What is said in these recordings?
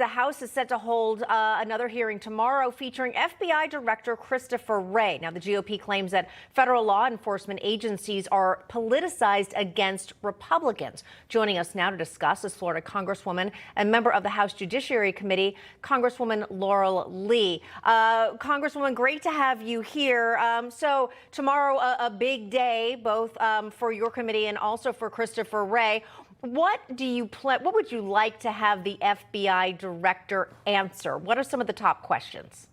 the House is set to hold another hearing tomorrow featuring FBI Director Christopher Wray. Now, the GOP claims that federal law enforcement agencies are politicized against Republicans. Joining us now to discuss is Florida Congresswoman and member of the House Judiciary Committee, Congresswoman Laurel Lee. Congresswoman, great to have you here. So tomorrow, a big day, both for your committee and also for Christopher Wray. What would you like to have the FBI director answer? What are some of the top questions?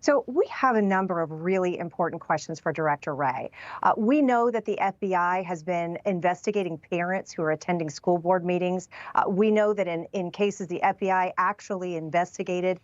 So we have a number of really important questions for Director Wray. We know that the FBI has been investigating parents who are attending school board meetings. We know that in cases, the FBI actually investigated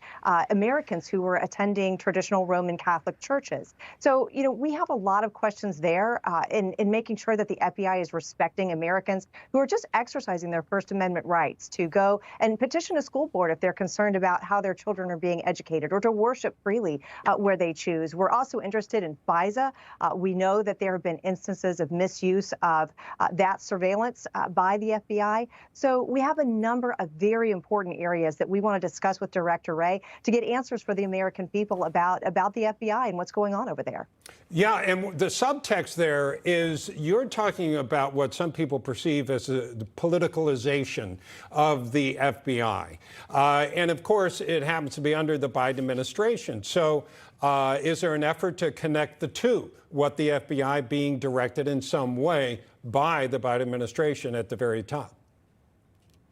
Americans who were attending traditional Roman Catholic churches. So, we have a lot of questions there in making sure that the FBI is respecting Americans who are just exercising their First Amendment rights to go and petition a school board if they're concerned about how their children are being educated, or to worship freely where they choose. We're also interested in FISA. We know that there have been instances of misuse of that surveillance by the FBI. So we have a number of very important areas that we want to discuss with Director Wray to get answers for the American people about the FBI and what's going on over there. Yeah, and the subtext there is you're talking about what some people perceive as the politicalization of the FBI. And of course, it happens to be under the Biden administration. So is there an effort to connect the two, what the FBI being directed in some way by the Biden administration at the very top?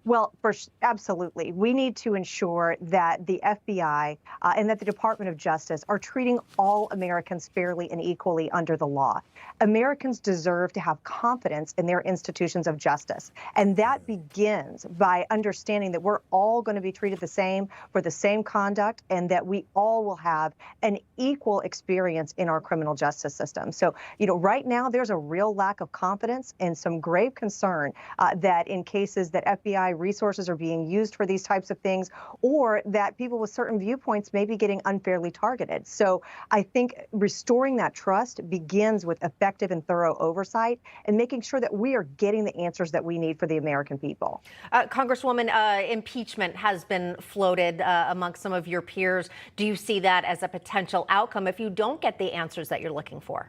Well, absolutely. We need to ensure that the FBI and that the Department of Justice are treating all Americans fairly and equally under the law. Americans deserve to have confidence in their institutions of justice. And that begins by understanding that we're all going to be treated the same for the same conduct, and that we all will have an equal experience in our criminal justice system. So, right now there's a real lack of confidence and some grave concern that in cases that FBI resources are being used for these types of things, or that people with certain viewpoints may be getting unfairly targeted. So I think restoring that trust begins with effective and thorough oversight and making sure that we are getting the answers that we need for the American people. Congresswoman, impeachment has been floated amongst some of your peers. Do you see that as a potential outcome if you don't get the answers that you're looking for?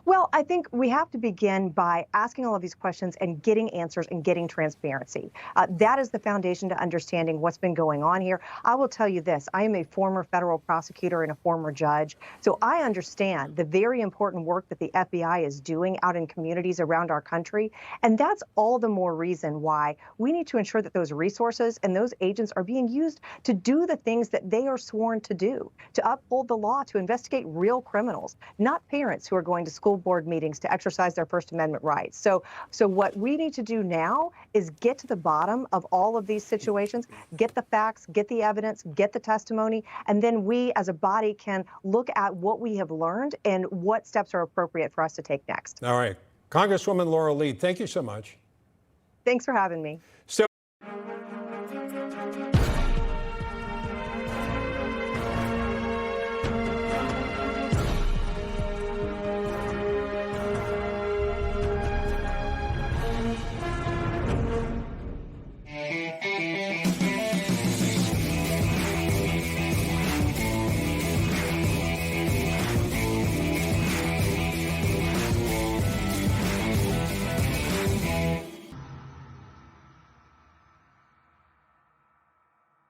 Well, I think we have to begin by asking all of these questions and getting answers and getting transparency. That is the foundation to understanding what's been going on here. I will tell you this. I am a former federal prosecutor and a former judge, so I understand the very important work that the FBI is doing out in communities around our country, and that's all the more reason why we need to ensure that those resources and those agents are being used to do the things that they are sworn to do, to uphold the law, to investigate real criminals, not parents who are going to school board meetings to exercise their First Amendment rights. So what we need to do now is get to the bottom of all of these situations, get the facts, get the evidence, get the testimony, and then we as a body can look at what we have learned and what steps are appropriate for us to take next. All right. Congresswoman Laurel Lee, thank you so much. Thanks for having me.